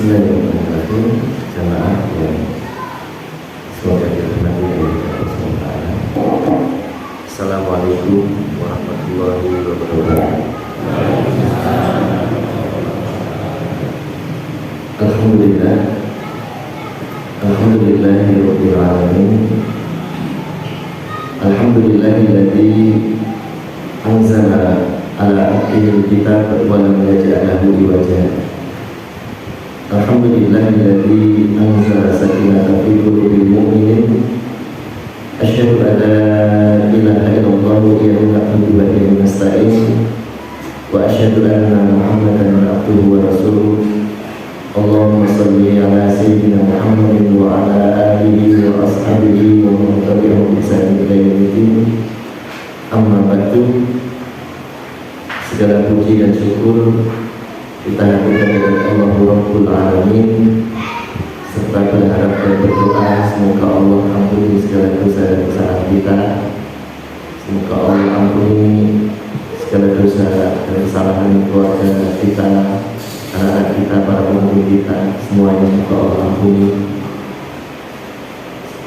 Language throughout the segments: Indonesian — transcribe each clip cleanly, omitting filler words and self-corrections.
Bismillahirrahmanirrahim. Jamaah yang semoga dirahmati oleh Allah SWT. Assalamualaikum warahmatullahi wabarakatuh. Alhamdulillah, alhamdulillahirabbil alamin. Alhamdulillahilladzi anzala ala abdihi kitab wa lam yaj'al lahu iwaja. Alhamdulillahilladzi anzala sakinata fi qulubil mu'minin. Asyhadu an la ilaha illallah wa na'budu wa nasta'in. Wa asyhadu anna Muhammadan abduhu wa rasuluh. Allahumma shalli ala sayyidina Muhammadin wa ala alihi wa ashabihi wa man tabi'ahum bi ihsan ila yaumil. Amma ba'du. Segala puji dan syukur kita haturkan kepada Allah Rabbul Alamin, serta berharap dan berdoa semoga Allah ampuni segala dosa dan kesalahan kita. Semoga Allah ampuni segala dosa dan kesalahan keluarga kita, anak-anak kita, para pemimpin kita, semuanya semoga Allah ampuni.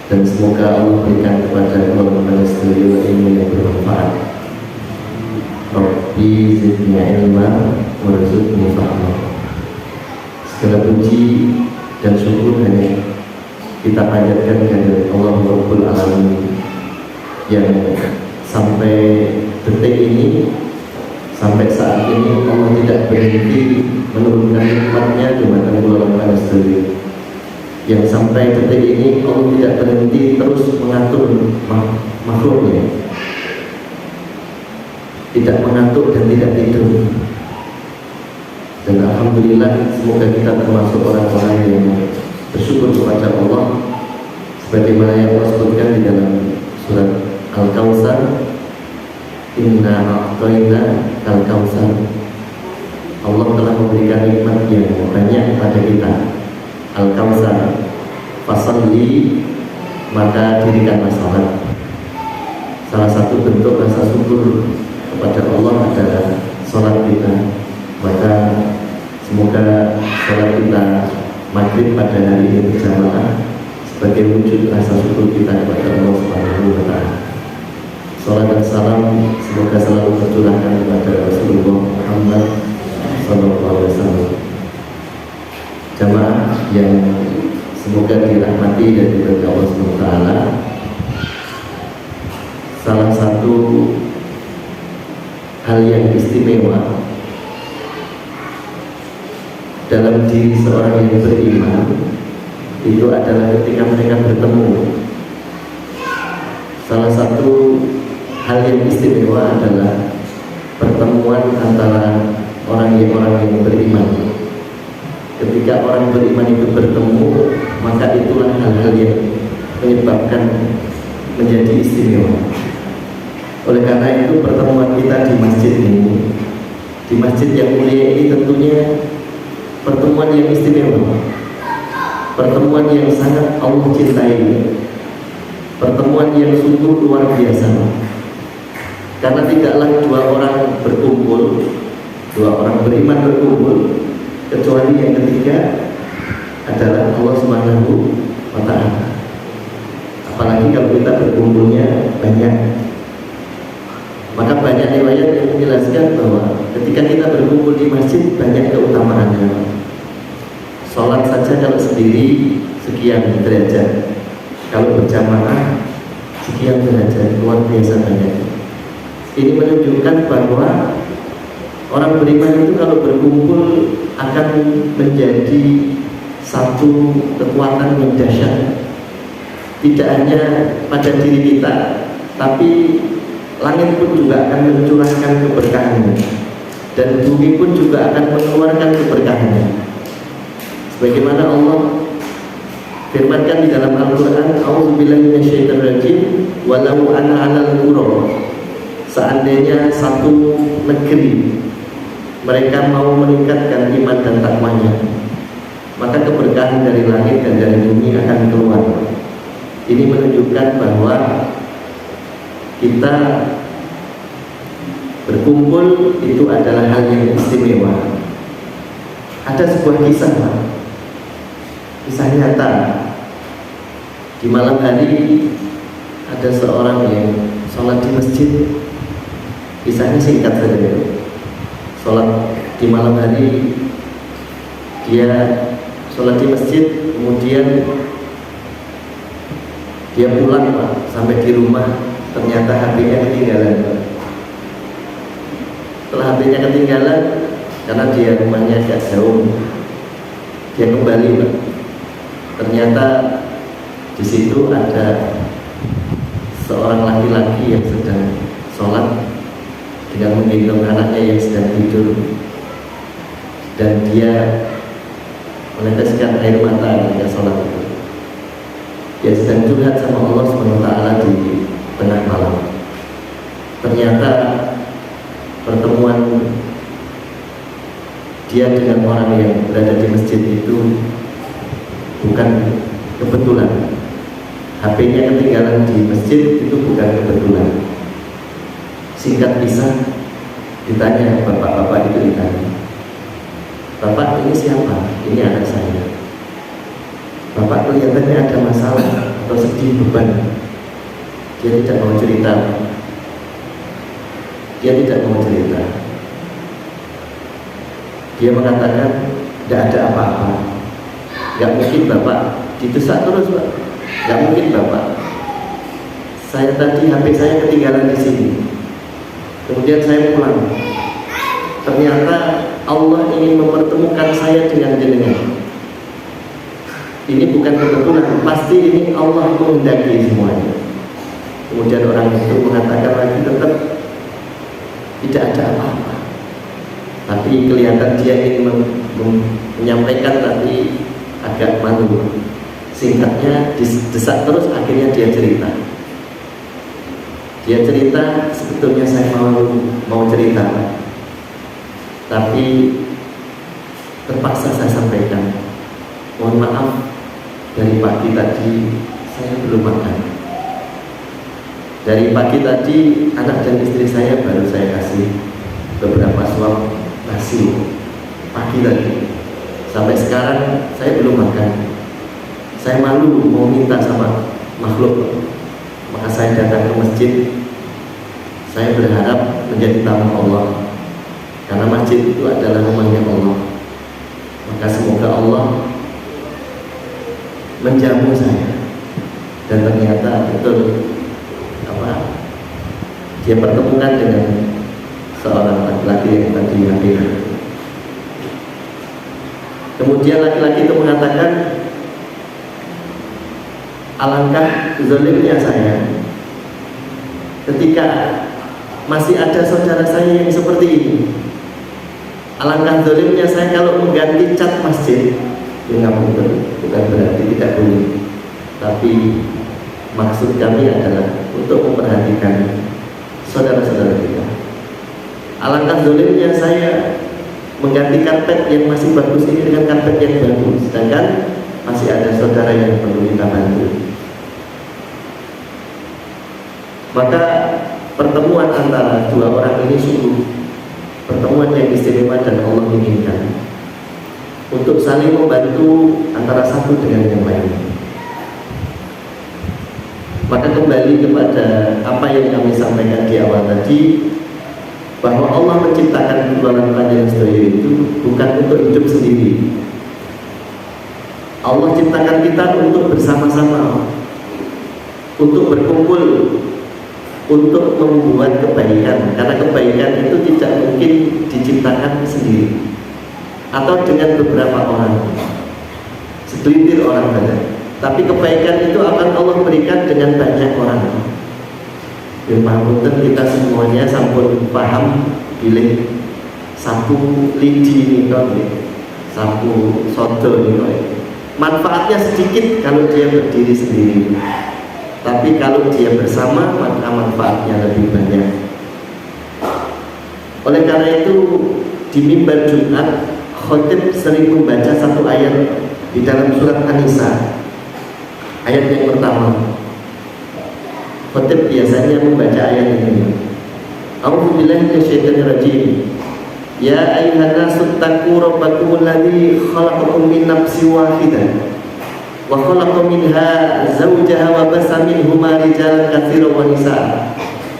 Dan semoga Allah berikan kepada keluarga sekalian ilmu yang bermanfaat. Rabbi zidni ilma warzuqni fahma. Segala puji dan syukur hanya kita panjatkan kepada Allah Rabbul Alamin yang sampai detik ini, sampai saat ini Allah tidak berhenti menurunkan nikmatnya kepada keluarga Palestina. Yang sampai detik ini Allah tidak berhenti terus mengatur makhluknya, tidak mengantuk dan tidak tidur. Dan alhamdulillah, semoga kita termasuk orang-orang yang bersyukur kepada Allah, sebagaimana yang Allah sebutkan di dalam surat Al-Kautsar, Inna a'tayna Al-Kautsar. Allah telah memberikan nikmat yang banyak kepada kita. Al-Kautsar, fasalli, maka dirikanlah salat. Salah satu bentuk rasa syukur kepada Allah adalah salat kita. Maka semoga salat kita maghrib pada hari ini berjamaah sebagai wujud rasa syukur kita kepada Allah Subhanahu wa Ta'ala. Salat dan salam semoga selalu tercurahkan kepada Rasulullah Muhammad sallallahu alaihi wasallam. Jamaah yang semoga dirahmati dan diberkahi Allah Subhanahu wa Ta'ala. Salah satu hal yang istimewa dalam diri seorang yang beriman itu adalah ketika mereka bertemu. Salah satu hal yang istimewa adalah pertemuan antara orang yang beriman. Ketika orang beriman itu bertemu, maka itulah hal-hal yang menyebabkan menjadi istimewa. Oleh karena itu pertemuan kita di masjid ini, di masjid yang mulia ini tentunya pertemuan yang istimewa, pertemuan yang sangat Allah cintai, pertemuan yang sungguh luar biasa. Karena tidaklah dua orang berkumpul, dua orang beriman berkumpul, kecuali yang ketiga adalah Allah Subhanahu wa Ta'ala. Apalagi kalau kita berkumpulnya banyak. Maka banyak riwayat yang menjelaskan bahwa ketika kita berkumpul di masjid banyak keutamaannya. Sholat saja kalau sendiri sekian derajat, kalau berjamaah sekian derajat, luar biasa banyak. Ini menunjukkan bahwa orang beriman itu kalau berkumpul akan menjadi satu kekuatan yang dahsyat. Tidak hanya pada diri kita, tapi langit pun juga akan mencurahkan keberkahannya, dan bumi pun juga akan mengeluarkan keberkahannya. Sebagaimana Allah firmankan di dalam Al-Quran, A'udzubillahi minasyaitonirrajim, walau ana 'alal qura, seandainya satu negeri mereka mau meningkatkan iman dan takwanya, maka keberkahan dari langit dan dari bumi akan keluar. Ini menunjukkan bahwa kita berkumpul itu adalah hal yang istimewa. Ada sebuah kisah kisah nyata. Di malam hari ada seorang yang sholat di masjid. Kisahnya singkat saja. Sholat di malam hari, dia sholat di masjid, kemudian dia pulang Pak, sampai di rumah ternyata HP-nya ketinggalan Pak. Setelah HP-nya ketinggalan, karena dia rumahnya agak jauh, dia kembali Pak. Ternyata di situ ada seorang laki-laki yang sedang sholat dengan menggendong anaknya yang sedang tidur, dan dia meneteskan air mata ketika sholat itu. Dia sedang curhat sama Allah SWT di tengah malam. Ternyata pertemuan dia dengan orang yang berada di masjid itu bukan kebetulan. HP-nya ketinggalan di masjid itu bukan kebetulan. Singkat kisah, ditanya bapak-bapak itu, ditanya, "Bapak, ini siapa?" "Ini anak saya." "Bapak, kelihatannya ada masalah atau sedih, beban." Dia tidak mau cerita. Dia tidak mau cerita. Dia mengatakan, "Tidak ada apa-apa. Gak mungkin Bapak didesak terus Pak. Gak mungkin Bapak. Saya tadi HP saya ketinggalan di sini. Kemudian saya pulang. Ternyata Allah ingin mempertemukan saya dengan jenengan. Ini bukan kebetulan, pasti ini Allah menghendaki semuanya." Kemudian orang itu mengatakan lagi, tetap tidak ada apa-apa. Tapi kelihatan dia ingin menyampaikan, tapi agak malu. Singkatnya, didesak terus, akhirnya dia cerita. Dia cerita, sebetulnya saya mau cerita, tapi terpaksa saya sampaikan. "Mohon maaf, dari pagi tadi saya belum makan. Dari pagi tadi anak dan istri saya baru saya kasih beberapa suap nasi pagi tadi. Sampai sekarang saya belum makan. Saya malu mau minta sama makhluk. Maka saya datang ke masjid. Saya berharap menjadi tamu Allah, karena masjid itu adalah rumahnya Allah. Maka semoga Allah menjamu saya." Dan ternyata betul dia pertemukan dengan seorang laki-laki yang tadi hadir. Kemudian laki-laki itu mengatakan, "Alangkah zalimnya saya ketika masih ada saudara saya yang seperti ini. Alangkah zalimnya saya kalau mengganti cat masjid." Ya bukan berarti tidak boleh, tapi maksud kami adalah untuk memperhatikan saudara-saudara kita. Alangkah zalimnya saya mengganti karpet yang masih bagus ini dengan karpet yang bagus, sedangkan masih ada saudara yang perlu kita bantu. Maka pertemuan antara dua orang ini sungguh pertemuan yang istimewa dan Allah inginkan untuk saling membantu antara satu dengan yang lain. Maka kembali kepada apa yang kami sampaikan di awal tadi, bahwa Allah menciptakan kedua panjang sedaya itu bukan untuk hidup sendiri. Allah ciptakan kita untuk bersama-sama, untuk berkumpul, untuk membuat kebaikan. Karena kebaikan itu tidak mungkin diciptakan sendiri atau dengan beberapa orang, segelintir orang saja. Tapi kebaikan itu akan Allah berikan dengan banyak orang. Pamunten kita semuanya sampun paham pilih sapu lidi ini kok, sapu sodo ini kok. Manfaatnya sedikit kalau dia berdiri sendiri, tapi kalau dia bersama maka manfaatnya lebih banyak. Oleh karena itu di mimbar Jumat, khotib sering membaca satu ayat di dalam surat An-Nisa, ayat yang pertama. Khotib biasanya membaca ayat ini. A'udzubillahi minasyaitonirrajim. Ya ayyuhan nasu taqu rabbakumul ladzi khalaqakum min nafsin wahidah wa khalaqa minha zawjaha wa bassa minhuma rijalan katsiran wa nisaa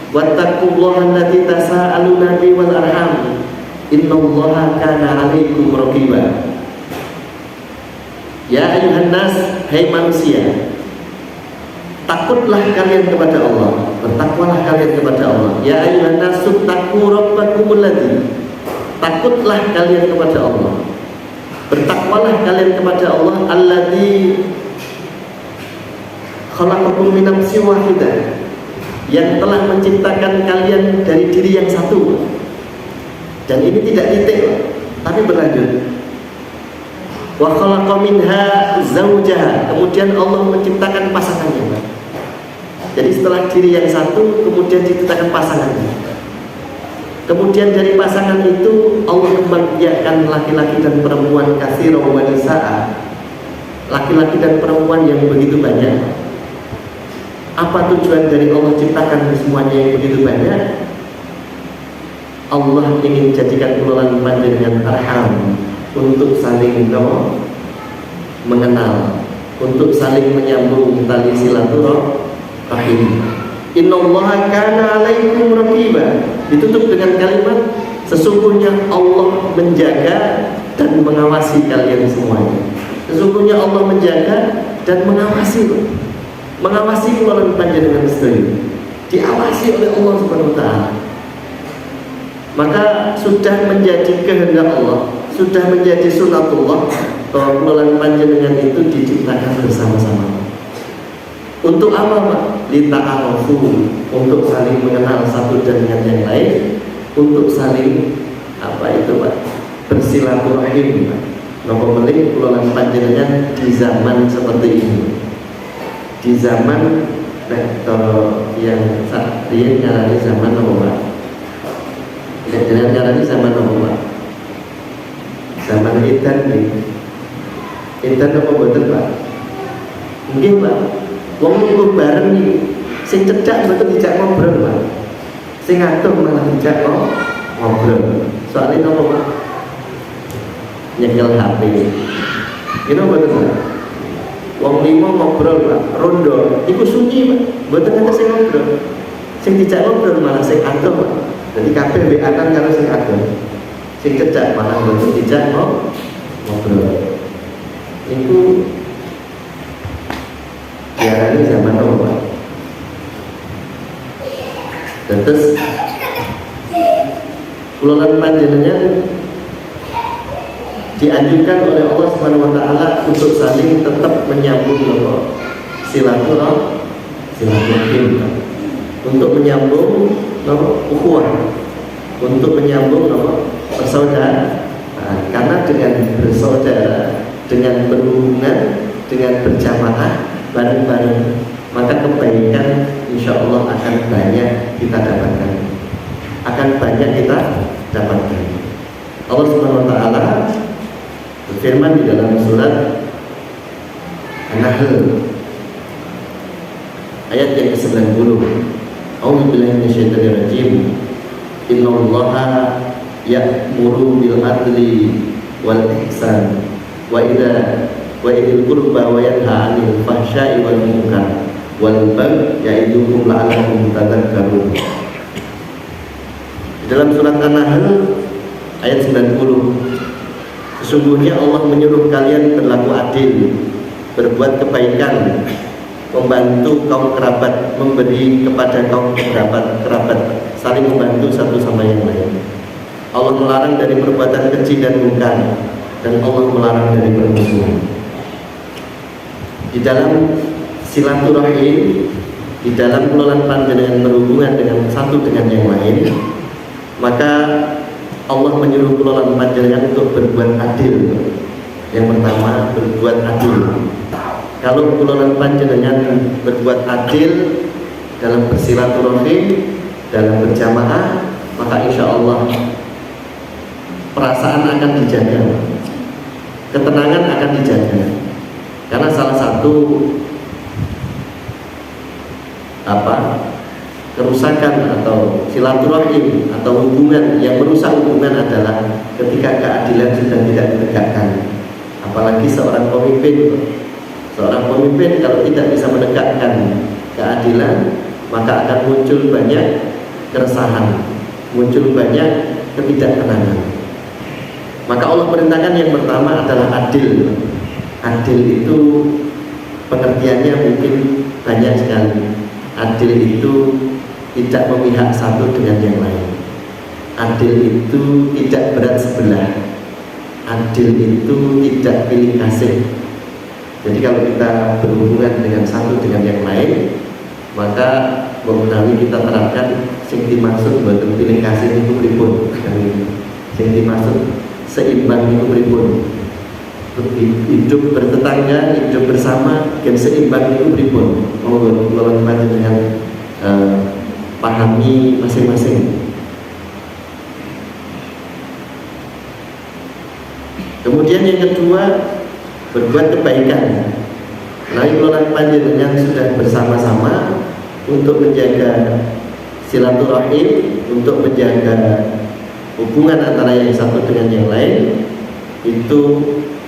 wattaqullaha allati tasaaluna bihi wal arham innallaha kana 'alaikum raqiba. Ya ayuhan nas, hai manusia, takutlah kalian kepada Allah, bertakwalah kalian kepada Allah. Ya ayuhan nas, taqu rabbakumul ladzi, takutlah kalian kepada Allah, bertakwalah kalian kepada Allah alladzi khalaqakum min nafsin wahidah, yang telah menciptakan kalian dari diri yang satu. Dan ini tidak titik, tapi berlanjut. Wa khalaqa minha zawjaha, kemudian Allah menciptakan pasangannya. Jadi setelah diri yang satu, kemudian diciptakan pasangannya. Kemudian dari pasangan itu Allah membiarkan laki-laki dan perempuan katsiran wa nisaa, laki-laki dan perempuan yang begitu banyak. Apa tujuan dari Allah ciptakan semuanya yang begitu banyak? Allah ingin jadikan bulan panjenengan arham untuk saling mengenal, untuk saling menyambung tali silaturahim. Innallaha kana 'alaikum raqiba, ditutup dengan kalimat sesungguhnya Allah menjaga dan mengawasi kalian semuanya. Sesungguhnya Allah menjaga dan mengawasi bulan panjenengan sedaya, diawasi oleh Allah Subhanahu wa taala. Maka sudah menjadi kehendak Allah, sudah menjadi sunatullah bahwa bulan panjenengan itu diciptakan bersama-sama. Untuk apa, Pak? Lita'arufu, untuk saling mengenal satu dengan yang lain, untuk saling Pak? Bersilaturahim. Napa meneh bulan panjenengan di zaman seperti ini. Di zaman yang saat ini nyarani zaman apa, Pak? Jangan nyarani zaman apa, Pak? Zaman edan nih. Edan apa betul, Pak? Mungkin, Pak. Wong ngumpul bareng nih. Sing cedak betul dijak ngobrol, Pak. Sing ngatur malah dijak ngobrol. Soalnya apa, Pak? Nyekel HP. Ini betul, Pak. Wong limo ngobrol, Pak. Rondo. Iku sunyi, Pak. Betul ada sing ngobrol. Sing dijak ngobrol malah sing atur, Pak. Jadi kabeh beanan karo sing atur. Sing cedak malah betul dijak ngobrol. Itu diarani zaman apa, Pak? Dan terus bulan panjenengan dianjurkan oleh Allah Subhanahu wa taala untuk saling tetap menyambung silaturahim, untuk menyambung ukhuwah, untuk menyambung persaudaraan. Karena dengan bersaudara, dengan berhubungan, dengan berjamaah bareng-bareng, maka kebaikan insya Allah akan banyak kita dapatkan. Allah Subhanahu wa taala berfirman di dalam surat An-Nahl ayat yang ke-90. A'udzu billahi minasyaitonir rajim. Innallaha ya'muru bil adli wal ihsan wa idil qurba wa yanha 'anil fahsya'i wal munkar wal baghi ya'idukum la'allakum tadhakkarun. Dalam surat An-Nahl ayat 90, sesungguhnya Allah menyuruh kalian berlaku adil, berbuat kebaikan, membantu kaum kerabat, memberi kepada kaum kerabat, saling membantu satu sama yang lain. Allah melarang dari perbuatan keji dan mungkar, dan Allah melarang dari permusuhan. Di dalam silaturahim, di dalam pengelolaan panjenengan berhubungan dengan satu dengan yang lain, maka Allah menyuruh pengelolaan panjenengan untuk berbuat adil. Yang pertama, berbuat adil. Kalau pengelolaan panjenengan berbuat adil dalam bersilaturahim, dalam berjamaah, maka insya Allah perasaan akan dijaga, ketenangan akan dijaga. Karena salah satu kerusakan atau silaturahim atau hubungan yang merusak hubungan adalah ketika keadilan sudah tidak ditegakkan. Apalagi seorang pemimpin Seorang pemimpin kalau tidak bisa menegakkan keadilan, maka akan muncul banyak keresahan, muncul banyak ketidaktenangan. Maka Allah perintahkan yang pertama adalah adil. Adil itu pengertiannya mungkin banyak sekali. Adil itu tidak memihak satu dengan yang lain. Adil itu tidak berat sebelah. Adil itu tidak pilih kasih. Jadi kalau kita berhubungan dengan satu dengan yang lain, maka menawi kita terapkan sing dimaksud buat pilih kasih itu pripun. Sing dimaksud seimbang itu pripun. Hidup bertetangga, hidup bersama, dan seimbang itu pripun. Monggo kula panjenengan pahami masing-masing. Kemudian yang kedua, berbuat kebaikan. Lain orang panjenengan sudah bersama-sama untuk menjaga silaturahim, untuk menjaga hubungan antara yang satu dengan yang lain, itu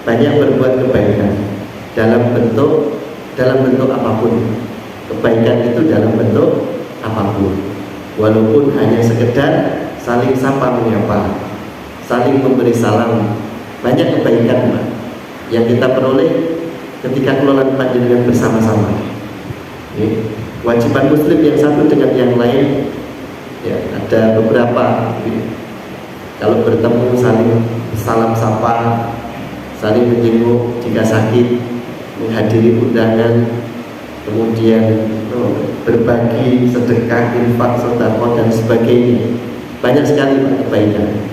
banyak berbuat kebaikan dalam bentuk apapun. Kebaikan itu dalam bentuk apapun, walaupun hanya sekedar saling sapa menyapa, saling memberi salam. Banyak kebaikan Pak yang kita peroleh ketika kelola panjenengan bersama-sama. Kewajiban muslim yang satu dengan yang lain, ya, ada beberapa. Kalau bertemu saling salam sapa, saling menjenguk jika sakit, menghadiri undangan, kemudian berbagi sedekah, infak, sedekah dan sebagainya. Banyak sekali kebaikan.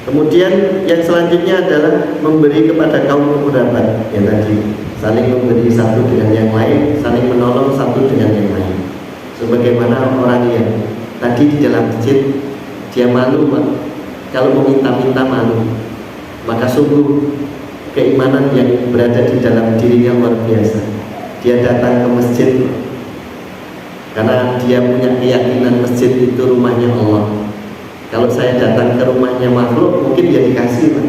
Kemudian yang selanjutnya adalah memberi kepada kaum kekerabat, yang tadi saling memberi satu dengan yang lain, saling menolong satu dengan yang lain. Sebagaimana orang yang tadi di dalam masjid, dia malu kalau meminta-minta malu, maka sungguh keimanan yang berada di dalam dirinya luar biasa. Dia datang ke masjid karena dia punya keyakinan masjid itu rumahnya Allah. Kalau saya datang ke rumahnya makhluk, mungkin dia dikasih Pak.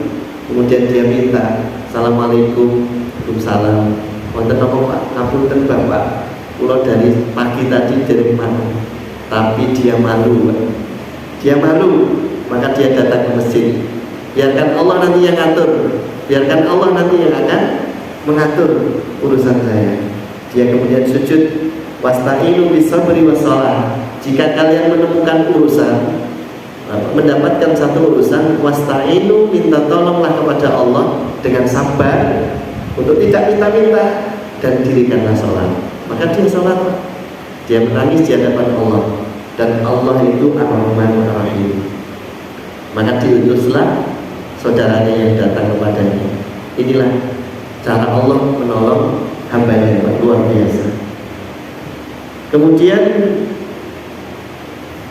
Kemudian dia minta, Assalamualaikum, Waalaikumsalam, wonten apa Pak? Ngapunten Bapak, kula dari pagi tadi dari mana? Tapi dia malu Pak. Dia malu, maka dia datang ke masjid. Biarkan Allah nanti yang ngatur, biarkan Allah nanti yang akan mengatur urusan saya. Dia kemudian sujud, wasta'inu bisabri wassalah. Jika kalian menemukan urusan, mendapatkan satu urusan, wasta'inu, minta tolonglah kepada Allah dengan sabar, untuk tidak minta-minta, dan dirikanlah sholat. Maka dia sholat, dia menangis di hadapan Allah, dan Allah itu Ar-Rahman Ar-Rahim. Maka diutuslah saudaranya yang datang kepadanya. Inilah cara Allah menolong hambanya, luar biasa. Kemudian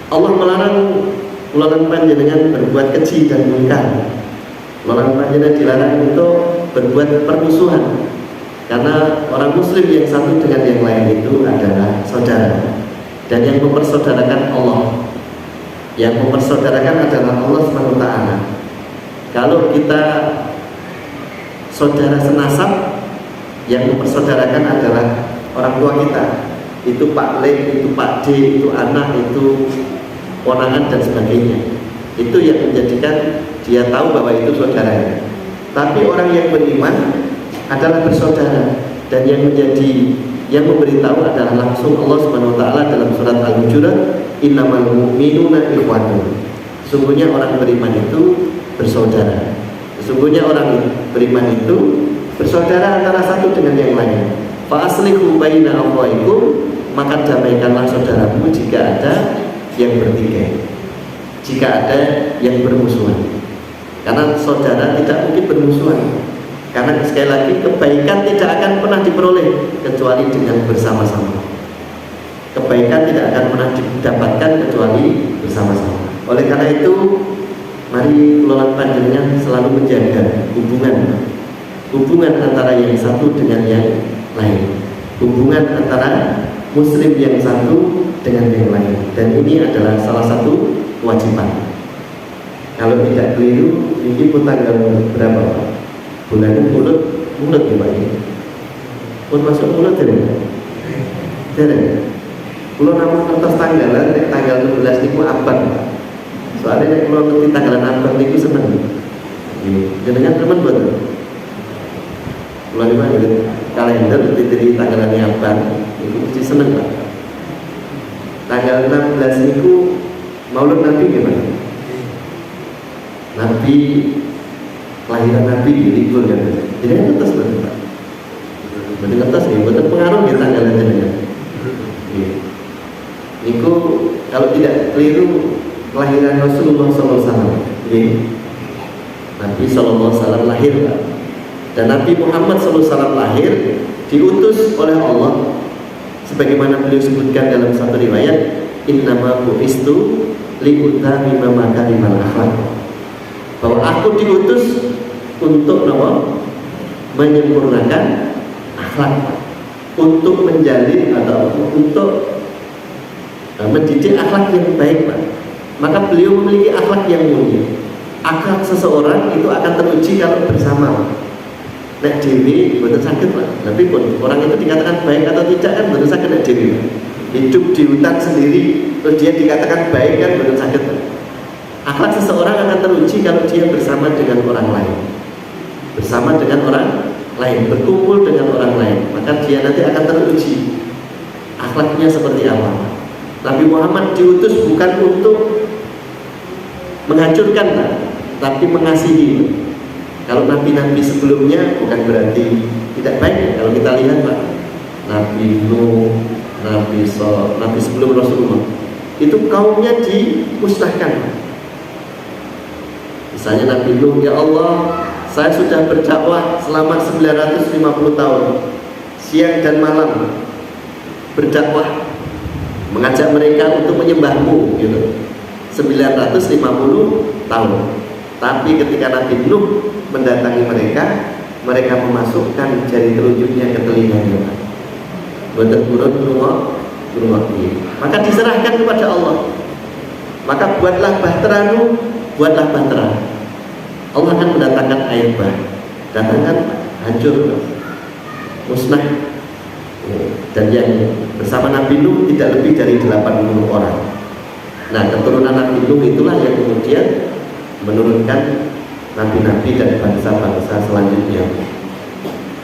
Allah melarang panjenengan berbuat keji dan mungkar. Melarang panjenengan dilarang untuk berbuat permusuhan, karena orang muslim yang satu dengan yang lain itu adalah saudara, dan yang mempersaudarakan Allah. Yang mempersaudarakan adalah Allah SWT. Kalau kita saudara senasab, yang mempersaudarakan adalah orang tua kita. Itu Pak Le, itu Pak D, itu anak, itu ponakan dan sebagainya. Itu yang menjadikan dia tahu bahwa itu saudaranya. Tapi orang yang beriman adalah bersaudara, dan yang memberitahu adalah langsung Allah Subhanahu wa taala dalam surat Al-Hujurat, innamal mu'minuna ikhwatun. Sesungguhnya orang beriman itu bersaudara. Sesungguhnya orang beriman itu bersaudara antara satu dengan yang lain. Fa aslihu baina akhawaykum, maka damaikanlah saudaramu jika ada yang bertikai, jika ada yang bermusuhan. Karena saudara tidak mungkin bermusuhan, karena sekali lagi kebaikan tidak akan pernah diperoleh kecuali dengan bersama-sama. Kebaikan tidak akan pernah didapatkan kecuali bersama-sama. Oleh karena itu, mari kelola panjenengan selalu menjaga hubungan antara yang satu dengan yang lain, hubungan antara muslim yang satu dengan yang lain. Dan ini adalah salah satu kewajiban. Kalau tidak keliru, ini pun tanggal berapa Pak? Bulan mulut ya Pak ini. Pun masuk mulut dereng. Dereng. Kulo namung kertas tanggalan nek tanggal 17 niku abang. Soalnya nek kulo ngerti tanggalan abang niku seneng. Nggih, jenengan teman boten? Kulo niku ngerti kalender ditiri tanggalan abang niku mesti seneng, Pak. Tanggal 16 niku Maulud Nabi gimana? Nabi kelahiran Nabi di libur kan. Jadi kan ngetes betul, Pak. Betul ngetes nih, betul pengaruh ya tanggalan jenengan. Niku kalau tidak keliru kelahiran Rasulullah SAW. Nabi SAW lahir, Pak. Dan Nabi Muhammad SAW lahir diutus oleh Allah, sebagaimana beliau sebutkan dalam satu riwayat, innama bu'istu li'utamima makarimal akhlaq, bahwa aku diutus untuk menyempurnakan akhlak, untuk menjalin atau untuk mendidik akhlak yang baik, Pak. Maka beliau memiliki akhlak yang mulia. Akhlak seseorang itu akan teruji kalau bersama. Nek dewi betul sakit, Pak. Tapi pun orang itu dikatakan baik atau tidak kan betul sakit nek dewi. Hidup di hutan sendiri terus dia dikatakan baik kan betul sakit, Pak. Akhlak seseorang akan teruji kalau dia bersama dengan orang lain. Bersama dengan orang lain, berkumpul dengan orang lain, maka dia nanti akan teruji akhlaknya seperti apa. Nabi Muhammad diutus bukan untuk menghancurkan, Pak, tapi mengasihi. Kalau nabi-nabi sebelumnya bukan berarti tidak baik. Kalau kita lihat, Pak, Nabi Nuh, Nabi sebelum Rasulullah itu kaumnya dimusnahkan. Misalnya Nabi Nuh, ya Allah, saya sudah berdakwah selama 950 tahun, siang dan malam berdakwah, mengajak mereka untuk menyembahmu gitu. 950 tahun. Tapi ketika Nabi Nuh mendatangi mereka, mereka memasukkan jari telunjuknya ke telinganya. Boten purun rumah. Maka diserahkan kepada Allah. Maka buatlah bahtera Nuh, buatlah bahtera. Allah akan mendatangkan air bah, datangkan hancur, musnah. Dan yang bersama Nabi Nuh tidak lebih dari 80 orang. Nah, keturunan Nabi Nuh itulah yang kemudian menurunkan nabi-nabi dan bangsa-bangsa selanjutnya.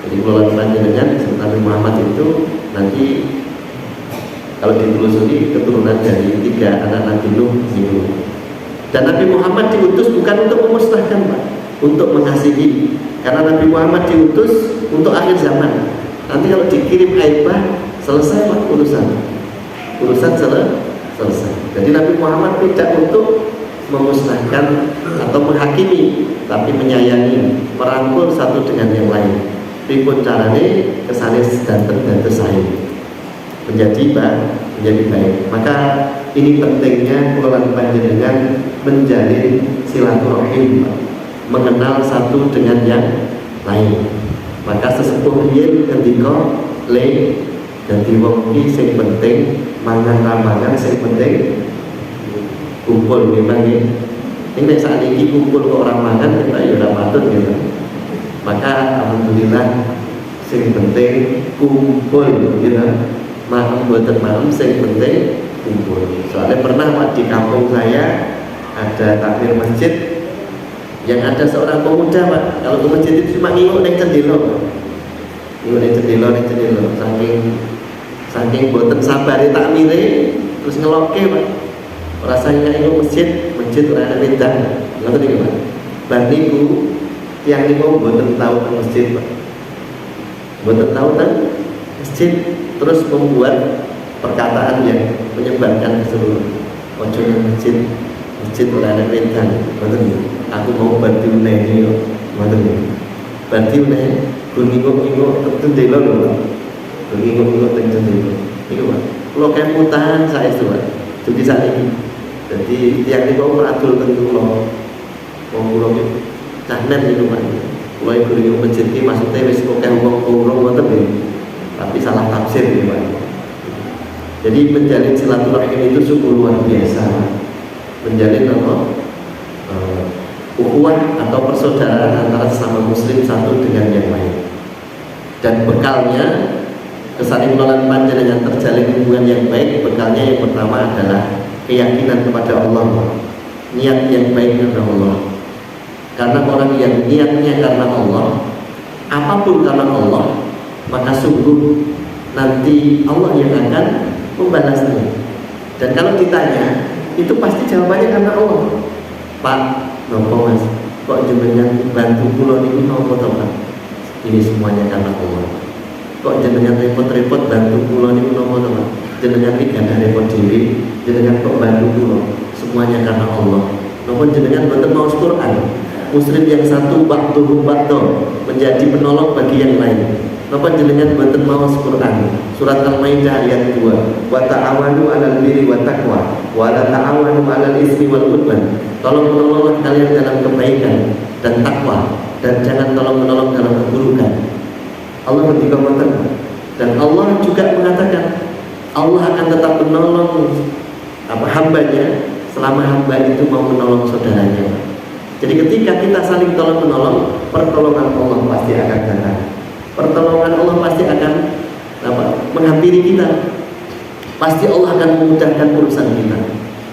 Jadi kalau selanjutnya Nabi Muhammad itu nanti kalau ditelusuri keturunan dari 3 anak Nabi Nuh itu. Dan Nabi Muhammad diutus bukan untuk memusnahkan, Pak, untuk mengasihi. Karena Nabi Muhammad diutus untuk akhir zaman. Nanti kalau dikirim air bah, selesai, Pak, urusan selesai. Jadi Nabi Muhammad tidak untuk memusnahkan atau menghakimi, tapi menyayangi, merangkul satu dengan yang lain. Pripun carane kesane sedanten dan tersaing menjadi baik. Maka ini pentingnya keluarga panjenengan menjalin silaturahim, mengenal satu dengan yang lain. Maka sesepuh riyen ketika dadi wong iki sing penting mangan ramangan, sing penting kumpul memang nggih. Nek sakniki kumpul kok ora mangan kita ya ora patut gitu. Maka alhamdulillah sing penting kumpul gitu. Malam buatan malam sing penting kumpul. Soalnya pernah, Pak, di kampung saya ada takmir masjid yang ada seorang pemuda, Pak, kalau ke masjid itu cuma nginguk neng cendilo, saking boten sabari takmire terus ngeloke, Pak. Rasanya nginguk masjid ora ada wedang. Ngoten iki, Pak. Bar niku tiyang niku boten tahu teng masjid, Pak. Boten tahu teng masjid, terus membuat perkataan yang menyebarkan ke seluruh ojo nang masjid ora ada wedang. Ngoten. Aku mau bantu neni yo, ngoten. Bantu neni, nginguk-nginguk tendelo lho. Nginguk-nginguk teng tendelo. Iku, Pak. Kulo kemutan saestu, Pak. Dugi sakniki. Jadi tiang niku meradul teng kula. Wong kula iki canen niku, Pak. Kulo iku nginguk masjid iki maksudnya wis akeh wong urung ngoten nggih. Tapi salah tafsir nggih, Pak. Jadi menjalin silaturahim itu sungguh luar biasa. Menjalin apa? Ukhuwah atau persaudaraan antara sesama muslim satu dengan yang lain. Dan bekalnya kesalimlolan panjenengan terjalin hubungan yang baik, bekalnya yang pertama adalah keyakinan kepada Allah, niat yang baik karena Allah. Karena orang yang niatnya karena Allah, apapun karena Allah, maka sungguh nanti Allah yang akan membalasnya. Dan kalau ditanya, itu pasti jawabannya karena Allah. Pak, nopo mas, kok jenengan bantu kula niku nopo to Pak? Ini semuanya karena Allah. Kok jenengan repot-repot bantu kula niku nopo to Pak? Jenengan iki gak repot dhewe, jenengan kok bantu kula? Semuanya karena Allah. Nopo jenengan boten maos Quran? Muslim yang satu ba'duhu ba'du menjadi penolong bagi yang lain. Napa jenengan boten maos Quran? Surat Al-Maidah ayat 2. Wa ta'awanu 'alal birri wat taqwa wa la ta'awanu 'alal ismi wal 'udwan. Tolong menolong kalian dalam kebaikan dan takwa, dan jangan tolong menolong dalam keburukan. Allah ketika mengatakan, dan Allah juga mengatakan Allah akan tetap menolong hambanya selama hamba itu mau menolong saudaranya. Jadi ketika kita saling tolong menolong, pertolongan Allah pasti akan datang. Pertolongan Allah pasti akan menghampiri kita. Pasti Allah akan memudahkan urusan kita.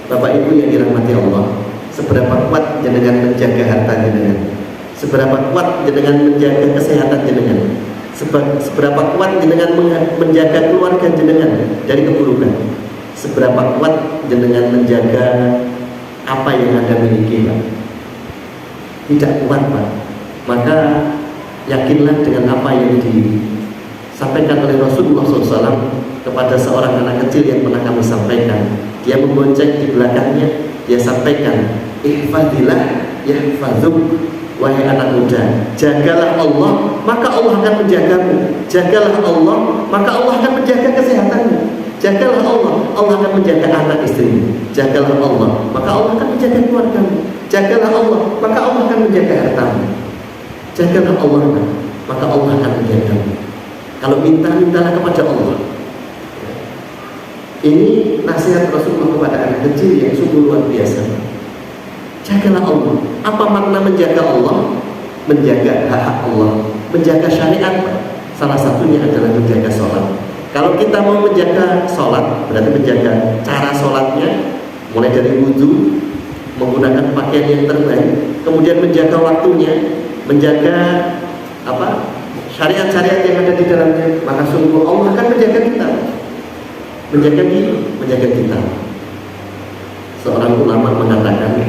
Bapak Ibu yang dirahmati Allah, seberapa kuat jenengan menjaga harta jenengan, seberapa kuat jenengan menjaga kesehatan jenengan, seberapa kuat jenengan menjaga keluarga jenengan dari keburukan, seberapa kuat jenengan menjaga apa yang Anda miliki, Pak. Tidak kuat, Pak. Maka yakinlah dengan apa yang disampaikan oleh Rasulullah SAW kepada seorang anak kecil yang pernah kami sampaikan. Dia membonceng di belakangnya, dia sampaikan, ihfadillah yahfazuk. Wahai anak muda, jagalah Allah, maka Allah akan menjagamu. Jagalah Allah, maka Allah akan menjaga kesehatanmu. Jagalah Allah, Allah akan menjaga anak istrimu. Jagalah Allah, maka Allah akan menjaga keluargamu. Jagalah Allah, maka Allah akan menjaga hartamu. Jagalah Allah, maka Allah akan menjagamu. Kalau minta-mintalah kepada Allah. Ini nasihat Rasulullah kepada anak kecil yang sungguh luar biasa. Jagalah Allah. Apa makna menjaga Allah? Menjaga hak Allah, menjaga syariat. Salah satunya adalah menjaga sholat. Kalau kita mau menjaga sholat, berarti menjaga cara sholatnya, mulai dari wudhu, menggunakan pakaian yang terbaik, kemudian menjaga waktunya, menjaga syariat-syariat yang ada di dalamnya, maka sungguh Allah akan menjaga kita, menjaga kita. Seorang ulama mengatakan,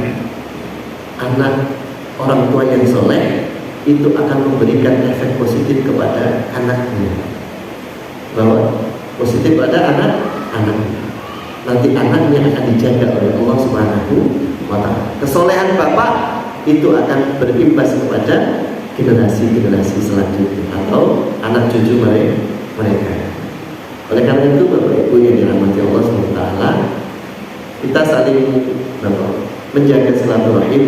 anak orang tua yang soleh itu akan memberikan efek positif kepada anaknya, bahwa positif pada anak-anak. Nanti anaknya akan dijaga oleh Allah Subhanahu wa Ta'ala. Kesolehan bapak itu akan berimbas kepada generasi-generasi selanjutnya atau anak cucu mereka. Oleh karena itu Bapak Ibu yang dirahmati Allah SWT, kita saling menjaga silaturahim,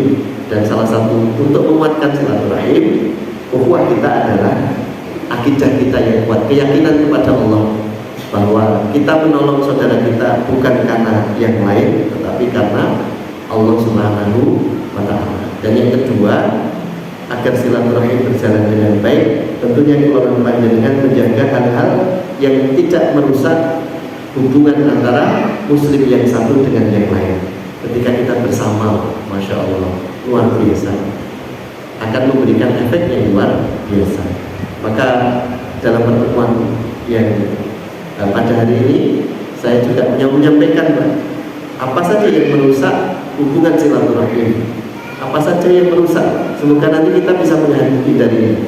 dan salah satu untuk menguatkan silaturahim, ukhuwah kita adalah akidah kita yang kuat, keyakinan kepada Allah bahwa kita menolong saudara kita bukan karena yang lain, tetapi karena Allah Subhanahu wa Ta'ala. Dan yang kedua, agar silaturahim berjalan dengan baik, tentunya keluarga panjenengan menjaga hal-hal yang tidak merusak hubungan antara muslim yang satu dengan yang lain. Ketika kita bersama, Masya Allah, luar biasa, akan memberikan efek yang luar biasa. Maka dalam pertemuan yang pada hari ini, saya juga menyampaikan, Pak, apa saja yang merusak hubungan silaturahim, apa saja yang merusak, semoga nanti kita bisa menghindari.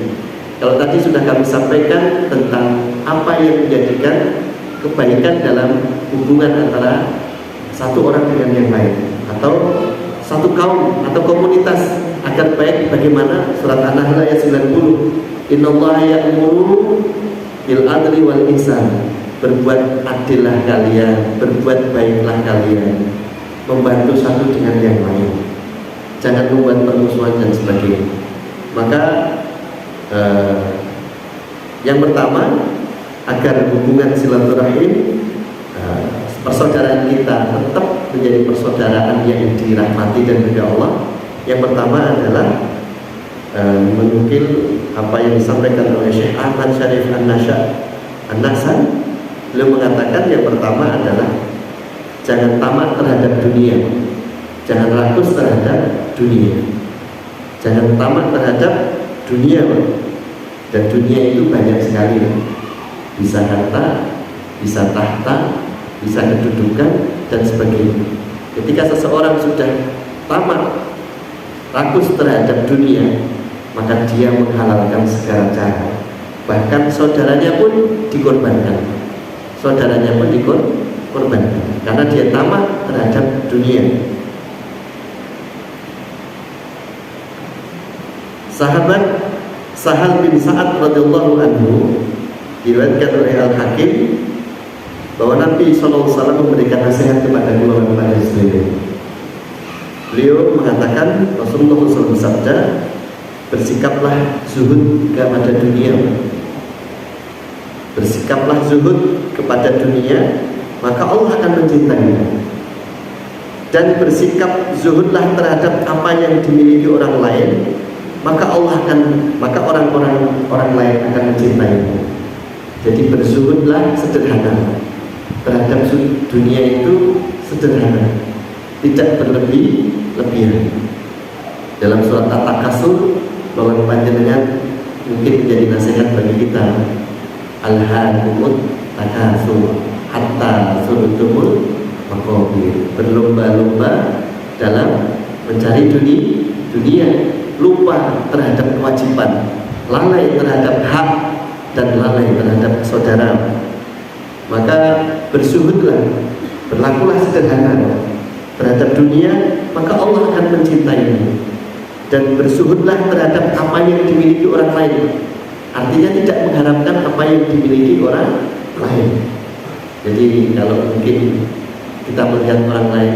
Kalau tadi sudah kami sampaikan tentang apa yang menjadikan kebaikan dalam hubungan antara satu orang dengan yang lain, atau satu kaum atau komunitas agar baik, bagaimana surat An-Nahl ayat 90, innallaha ya'muru bil adli wal ihsan, berbuat adillah kalian, berbuat baiklah kalian, membantu satu dengan yang lain, jangan membuat permusuhan dan sebagainya. Maka yang pertama, agar hubungan silaturahim, persaudaraan kita tetap menjadi persaudaraan yang dirahmati dan oleh Allah. Yang pertama adalah menukil apa yang disampaikan oleh Syekh Ahmad Syarif An-Nasan. Beliau mengatakan yang pertama adalah jangan tamak terhadap dunia, jangan rakus terhadap dunia, jangan tamak terhadap dunia. Dan dunia itu banyak sekali, bisa harta, bisa tahta, bisa kedudukan dan sebagainya. Ketika seseorang sudah tamak rakus terhadap dunia, maka dia menghalalkan segala cara. Bahkan saudaranya pun dikorbankan, saudaranya pun dikorbankan karena dia tamak terhadap dunia. Sahabat Sahal bin Sa'ad radhiyallahu anhu diriwayatkan oleh Al-Hakim bahwa Nabi SAW memberikan nasihat kepada golongan pada istri. Beliau mengatakan, Rasulullah SAW bersabda, bersikaplah zuhud kepada dunia, bersikaplah zuhud kepada dunia, maka Allah akan mencintaimu. Dan bersikap zuhudlah terhadap apa yang dimiliki orang lain, maka orang-orang lain akan mencintaimu. Jadi berzuhudlah sederhana terhadap dunia, itu sederhana, tidak berlebih-lebihan. Dalam surat At-Takasur, bahwa panjenengan mungkin menjadi nasihat bagi kita, alhaakumut takasur hatta zurtumul maqabir. Berlomba-lomba dalam mencari dunia, lupa terhadap kewajiban, lalai terhadap hak dan lalai terhadap saudara. Maka berzuhudlah, berlakulah sederhana terhadap dunia, maka Allah akan mencintaimu. Dan berzuhudlah terhadap apa yang dimiliki orang lain, artinya tidak mengharapkan apa yang dimiliki orang lain. Jadi kalau mungkin kita melihat orang lain,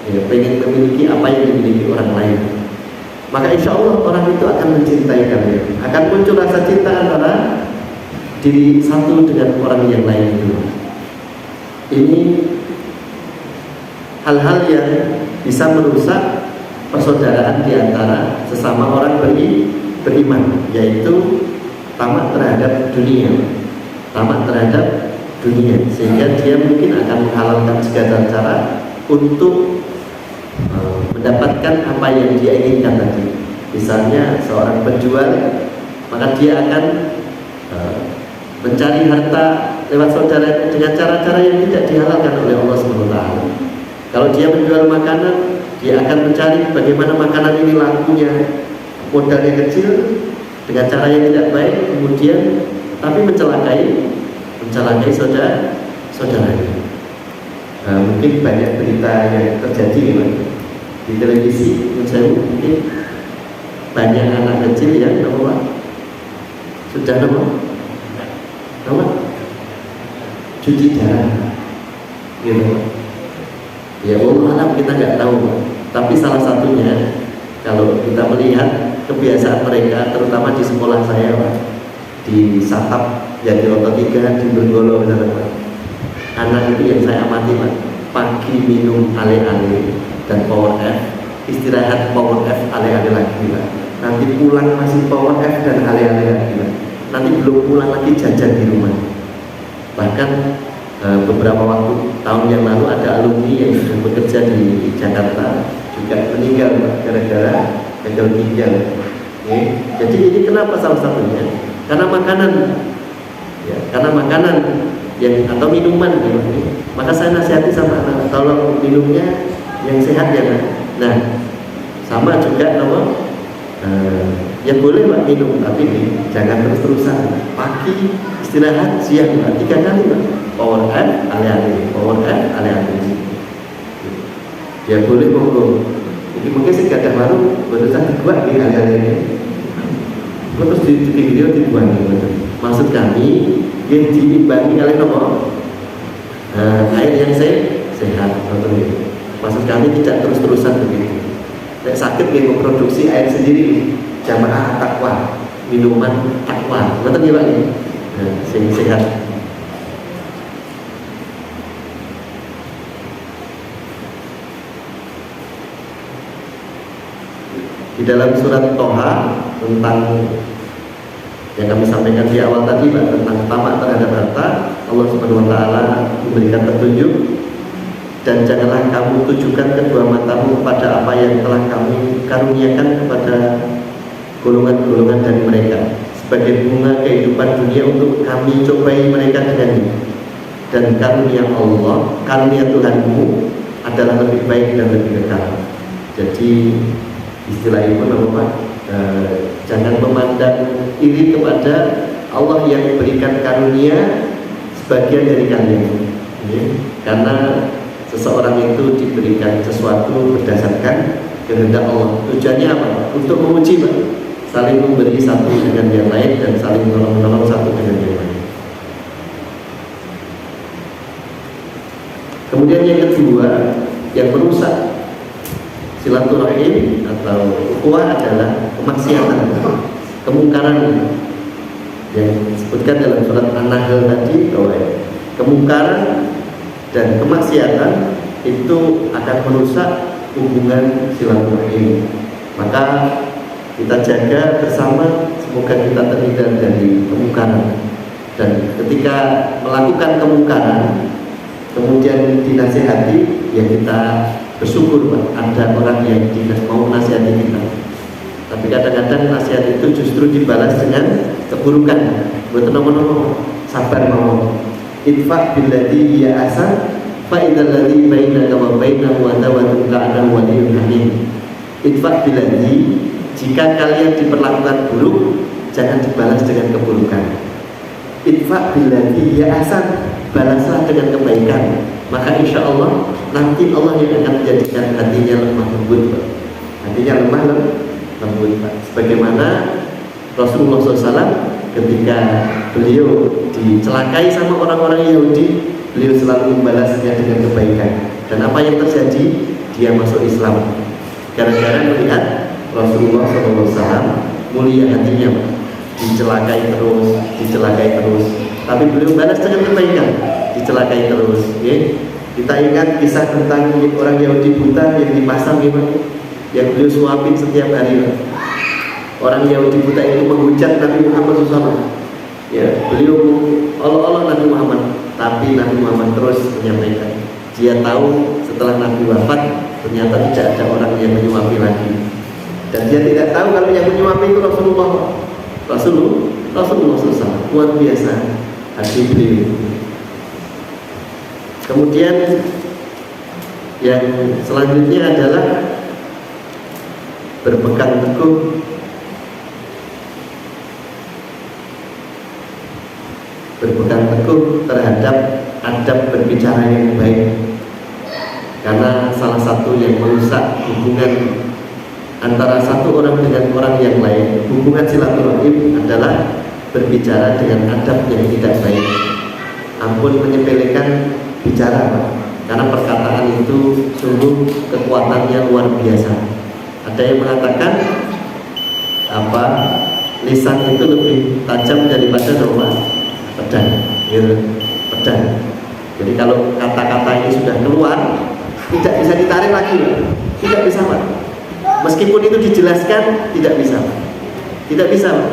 ya, pengen memiliki apa yang dimiliki orang lain, maka insya Allah orang itu akan mencintai kalian. Akan muncul rasa cinta antara diri satu dengan orang yang lain itu. Ini hal-hal yang bisa merusak persaudaraan di antara sesama orang beriman, yaitu tamak terhadap dunia, sehingga dia mungkin akan menghalalkan segala cara untuk mendapatkan apa yang dia inginkan tadi. Misalnya seorang penjual, maka dia akan mencari harta lewat saudara dengan cara-cara yang tidak dihalalkan oleh Allah SWT. Kalau dia menjual makanan, dia akan mencari bagaimana makanan ini lakunya, modalnya kecil, dengan cara yang tidak baik, kemudian tapi mencelakai saudaranya. Mungkin banyak berita yang terjadi di televisi, mungkin banyak anak kecil yang sudah cuci darah, gitu. Ya Allah, kita nggak tahu. Tapi salah satunya, kalau kita melihat kebiasaan mereka, terutama di sekolah saya, di Satap Jatiroto 3 di Bergolo, anak itu yang saya amati, pagi minum ale-ale dan power F, istirahat power F, ale-ale lagi, nanti pulang masih power F dan ale-ale lagi, nanti belum pulang lagi jajan di rumah. Bahkan beberapa tahun yang lalu ada alumni yang sudah bekerja di Jakarta juga meninggal gara-gara gagal ginjal. Jadi ini kenapa salah satunya? Karena makanan, yang atau minuman, Maka saya nasihati sama anak, tolong minumnya yang sehat ya, Nah, sama juga ya boleh minum, tapi jangan terus-terusan. Pagi istirahat, siang 3 kali power F, ale-ale, power F, ale-ale. Ya boleh monggo. Mungkin sih gak ada warung, berusaha dibuat di ale-ale. Terus di video dibuat. Maksud kami yang diimbangi oleh air yang sehat. Maksud kami tidak terus-terusan begitu. Nek sakit dia memproduksi air sendiri, jamaah takwa, minuman takwa, betul ya Pak? Sing sehat. Di dalam surat Toha tentang yang kami sampaikan di awal tadi Pak, tentang tamak terhadap harta, Allah Subhanahu wa taala memberikan petunjuk, dan janganlah kamu tujukan kedua matamu kepada apa yang telah kami karuniakan kepada golongan-golongan dari mereka sebagai bunga kehidupan dunia untuk kami cobai mereka dengannya. Dan karunia Allah, karunia Tuhanmu adalah lebih baik dan lebih kekal. Jadi istilah itu apa Pak? Jangan memandang iri kepada Allah yang berikan karunia sebagian dari kalian, ya. Karena seseorang itu diberikan sesuatu berdasarkan kehendak Allah. Tujuannya apa? Untuk menguji Pak, saling memberi satu dengan yang lain dan saling menolong satu dengan yang lain. Kemudian yang kedua, yang merusak silaturahim atau ukhuwah adalah kemaksiatan, kemungkaran yang disebutkan dalam surat An-Nahl tadi, bahwa kemungkaran dan kemaksiatan itu akan merusak hubungan silaturahim. Maka kita jaga bersama, semoga kita terhindar dari kemungkaran. Dan ketika melakukan kemungkaran kemudian dinasihati, ya kita bersyukur Pak, ada orang yang mau menasihati kita. Tapi kadang-kadang nasihat itu justru dibalas dengan keburukan. Buat nomor-nomor sabar mau. Idfa billati hiya ahsan fa idzal ladzi bainaka wa bainahu adawatun ka'annahu waliyyun hamim. Idfa billati, jika kalian diperlakukan buruk, jangan dibalas dengan keburukan. Idfa billati hiya ahsan, balaslah dengan kebaikan. Maka insya Allah nanti Allah yang akan menjadikan hatinya lemah lembut Pak. Hatinya lemah lembut Pak. Sebagaimana Rasulullah SAW ketika beliau dicelakai sama orang-orang Yahudi, beliau selalu membalasnya dengan kebaikan. Dan apa yang terjadi? Dia masuk Islam gara-gara melihat Rasulullah SAW mulia hatinya Pak. Dicelakai terus, tapi beliau balas dengan kebaikan. Dicelakai terus, ya. Kita ingat kisah tentang orang Yahudi buta yang dipasang, ya, yang beliau suapin setiap hari, ya. Orang Yahudi buta itu menghujat Nabi Muhammad SAW, ya. Beliau Allah Nabi Muhammad, tapi Nabi Muhammad terus menyampaikan. Dia tahu setelah Nabi wafat ternyata tidak ada orang yang menyuapi lagi, dan dia tidak tahu kalau yang menyuapi itu Rasulullah SAW. Luar biasa hati beliau. Kemudian yang selanjutnya adalah berpegang teguh terhadap adab berbicara yang baik, karena salah satu yang merusak hubungan antara satu orang dengan orang yang lain, hubungan silaturahim, adalah berbicara dengan adab yang tidak baik. Ampun menyepelekan bicara Pak, karena perkataan itu sungguh kekuatannya luar biasa. Ada yang mengatakan lisan itu lebih tajam daripada pedang, gitu. Pedang. Jadi kalau kata-kata ini sudah keluar, tidak bisa ditarik lagi Pak. Tidak bisa Pak. Meskipun itu dijelaskan, tidak bisa Pak. Tidak bisa Pak.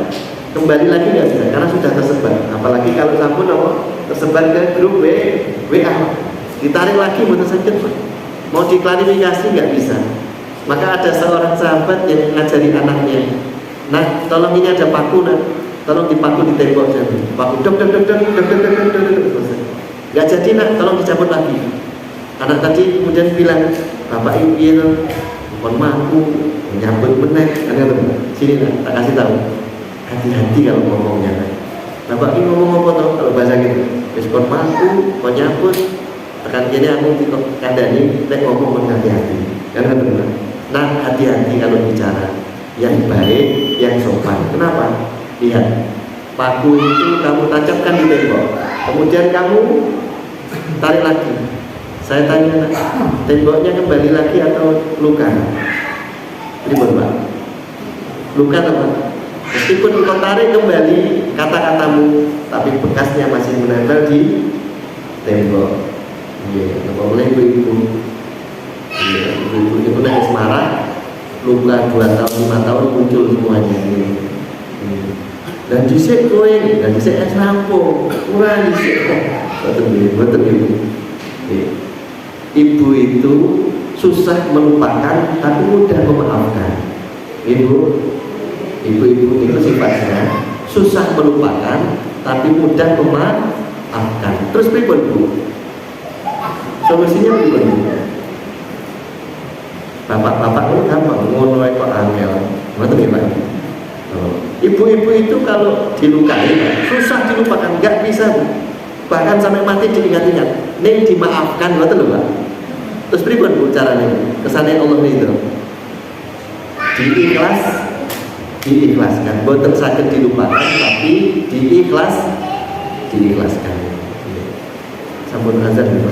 Kembali lagi nggak bisa, karena sudah tersebar. Apalagi kalau sampun tersebar ke grup WA, ditarik lagi mau tersakit Pak. Mau diklarifikasi nggak bisa. Maka ada seorang sahabat yang ngajari anaknya, nah tolong ini ada paku, nah tolong dipaku di tembok jadi paku dok nggak jadi nak, tolong dicabut lagi. Anak tadi kemudian bilang, bapak ibu itu mohon maaf menyambut benar, sini nak, tak kasih tahu, hati-hati kalau ngomongnya. Bapak ini ngomong apa tau kalau bahasa gitu, respon maaf mau nyambut tekan kini aku kandani, nek ngomong hati-hati, kan benar. Nah hati-hati kalau bicara yang baik, yang sopan. Kenapa? Lihat, paku itu kamu tancapkan di tembok, kemudian kamu tarik lagi. Saya tanya, temboknya kembali lagi atau luka? Ribut Pak, luka apa? Meskipun kau tarik kembali kata-katamu, tapi bekasnya masih menempel di tembok. Iya, boleh ibu-ibu. Ibu-ibu itu nangis marah, luka 2 tahun 5 tahun muncul semuanya gitu. Dan dhisik kowe, dan dhisik es rampung, ora dhisik kok. Betul Ibu. Ibu itu susah melupakan tapi mudah memaafkan. Ibu-ibu itu sifatnya susah melupakan tapi mudah memaafkan. Terus pripun Bu? Solusinya pripun Bu? Bapak-bapak itu gampang, ngono kok angel. Betul ya Pak? Ibu-ibu itu kalau dilukai susah dilupakan, nggak bisa Bu. Bahkan sampai mati diingat-ingat. Ning dimaafkan, betul lho Pak. Terus pripun Bu caranya? Kesane Allah itu. Diikhlaskan. Boten saged dilupakan tapi diikhlaskan. Sampun azan Bu.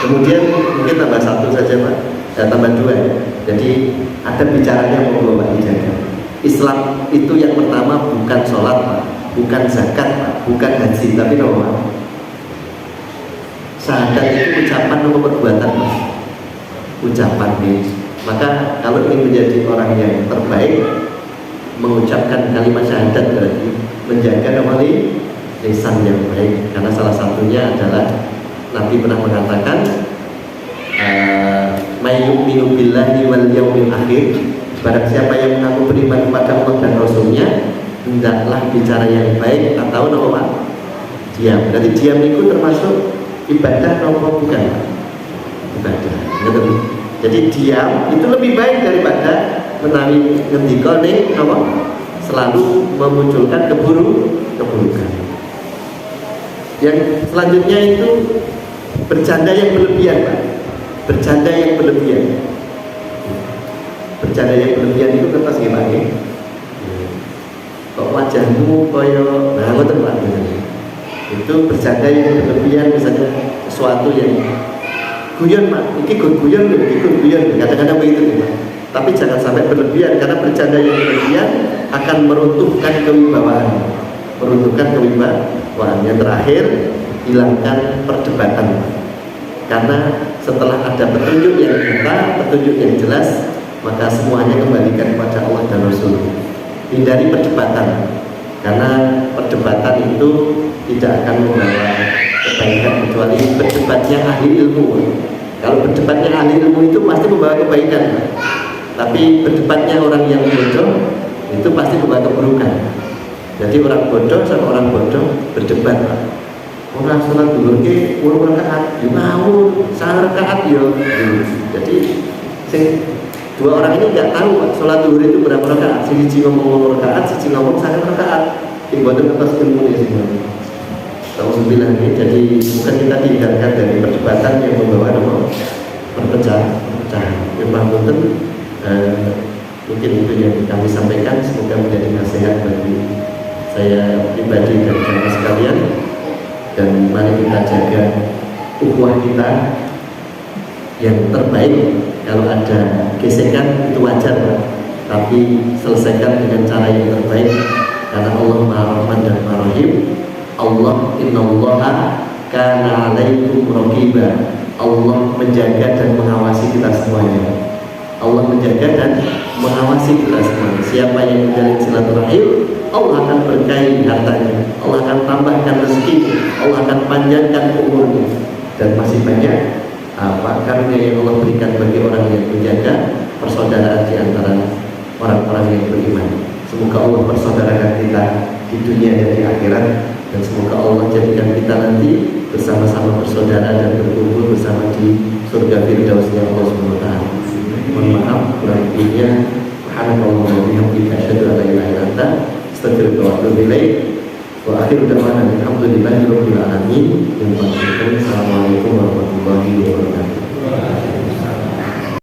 Kemudian mungkin tambah 1 saja Pak. Tambah 2 ya. Jadi ada bicaranya mau Bapak dijaga. Islam itu yang pertama bukan sholat Pak, bukan zakat Pak, bukan haji, tapi apa? Syahadat itu ucapan atau perbuatan Pak? Ucapan nih. Maka kalau ingin menjadi orang yang terbaik, mengucapkan kalimat syahadat berarti menjaga lisan yang baik. Karena salah satunya adalah Nabi pernah mengatakan may yu'minu billahi wal yaumil akhir, barang siapa yang mengaku beriman kepada Allah dan Rasulnya, hendaklah bicara yang baik atau apa? Diam. Berarti diam itu termasuk ibadah atau bukan? Ibadah. Betul. Jadi diam itu lebih baik daripada menawi ngendika ning apa? Selalu memunculkan keburukan. Yang selanjutnya itu bercanda yang berlebihan Pak. Bercanda yang berlebihan itu kertas gimana? Kok wajahmu koyo ngoten Pak. Itu bercanda yang berlebihan, misalnya sesuatu yang guyon Pak, ini guyon, kadang-kadang begitu Pak. Tapi jangan sampai berlebihan, karena bercanda yang berlebihan akan meruntuhkan kewibawaan. Yang terakhir, hilangkan perdebatan. Karena setelah ada petunjuk yang nyata, petunjuk yang jelas, maka semuanya kembalikan kepada Allah dan Rasul. Hindari perdebatan, karena perdebatan itu tidak akan membawa kebaikan kecuali berdebatnya ahli ilmu. Kalau berdebatnya ahli ilmu itu pasti membawa kebaikan, tapi berdebatnya orang yang bodoh itu pasti membawa keburukan. Jadi orang bodoh sama orang bodoh berdebat. Orang sholat dulu ke urut rakaat, ya mau salah rakaat ya. Jadi dua orang ini nggak tahu Pak, sholat dulu itu berapa rakaat. Siji ngomong rakaat, siji ngomong salah rakaat. Ibadah atas ilmu ya semua. Alhamdulillah ini. Jadi bukan kita dihindarkan dari perdebatan yang membawa perpecahan. Firman Tuhan mungkin itu yang kami sampaikan. Semoga menjadi nasihat bagi saya pribadi dan jamaah sekalian. Dan mari kita jaga ukhuwah kita yang terbaik. Kalau ada gesekan itu wajar Pak, tapi selesaikan dengan cara yang terbaik, karena Allah Maha Rahman dan Maha Rahim. Allah innallaha kana 'alaikum raqiba. Allah menjaga dan mengawasi kita semuanya. Allah menjaga dan mengawasi kita semuanya. Siapa yang menjalin silaturahim, Allah akan berkahi hartanya, Allah akan tambahkan rezeki, Allah akan panjangkan umurnya, dan masih banyak karunia yang Allah berikan bagi orang yang menjaga persaudaraan di antara orang-orang yang beriman. Semoga Allah persaudarakan kita di dunia dan di akhirat, dan semoga Allah jadikan kita nanti bersama-sama bersaudara dan berkumpul bersama di surga Firdausnya Allah Subhanahu wa taala. Mohon maaf kurang lebihnya. Subhanallah wa bihamdihi asyhadu an la ilaha illa anta astaghfiruka wa atubu ilaik. Wa akhiru da'wana alhamdulillahi rabbil alamin. Assalamualaikum warahmatullahi wabarakatuh.